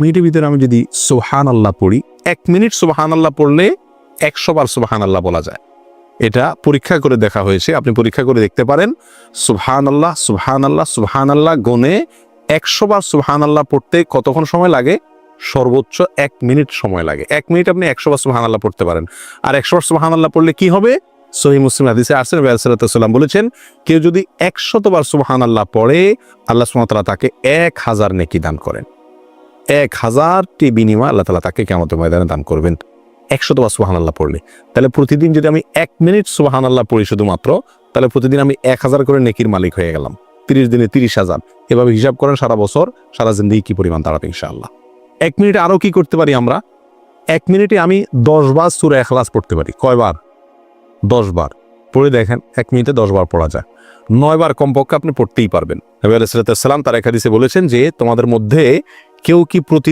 মিনিটের ভিতরে আমি যদি সুবহানাল্লাহ পড়ি, 1 মিনিট সুবহানাল্লাহ পড়লে 100 বার সুবহানাল্লাহ বলা যায়। এটা পরীক্ষা করে দেখা হয়েছে, আপনি পরীক্ষা করে দেখতে পারেন। সুবহানাল্লাহ সুবহানাল্লাহ সুবহানাল্লাহ গুনে 100 বার সুবহানাল্লাহ পড়তে কতক্ষণ সময় লাগে? সর্বোচ্চ 1 মিনিট সময় লাগে। 1 মিনিট আপনি 100 বার সুবহানাল্লাহ পড়তে পারেন। আর 100 বার সুবহানাল্লাহ পড়লে কি হবে? সহিহ মুসলিম হাদিসে আসছে, নবী সাল্লাল্লাহু আলাইহি ওয়াসাল্লাম বলেছেন, কেউ যদি 100 বার সুবহানাল্লাহ পড়ে, আল্লাহ সুবহানাহু ওয়া তাআলা তাকে 1000 নেকি দান করেন। 1000টি বিনিময় আল্লাহ তাআলা তাকে কিয়ামতের ময়দানে দান করবেন 100 বার সুবহানাল্লাহ পড়লে। তাহলে প্রতিদিন যদি আমি 1 মিনিট সুবহানাল্লাহ পড়ি শুধুমাত্র, তাহলে প্রতিদিন আমি 1000 করে নেকির মালিক হয়ে গেলাম। 30 দিনে 30,000। এভাবে হিসাব করেন সারা বছর, সারা জিন্দেগি কি পরিমাণ দাঁড়াবে ইনশাআল্লাহ। 1 মিনিটে আরো কি করতে পারি আমরা? 1 মিনিটে আমি 10 বার সূরা ইখলাস পড়তে পারি। কয়বার? 10 বার। পড়ে দেখেন 1 মিনিটে 10 বার পড়া যায়। 9 বার কমপক্ষে আপনি পড়তেই পারবেন। নবী আলাইহিস সালাম তার এক হাদিসে বলেছেন যে, তোমাদের মধ্যে কেউ কি প্রতিদিন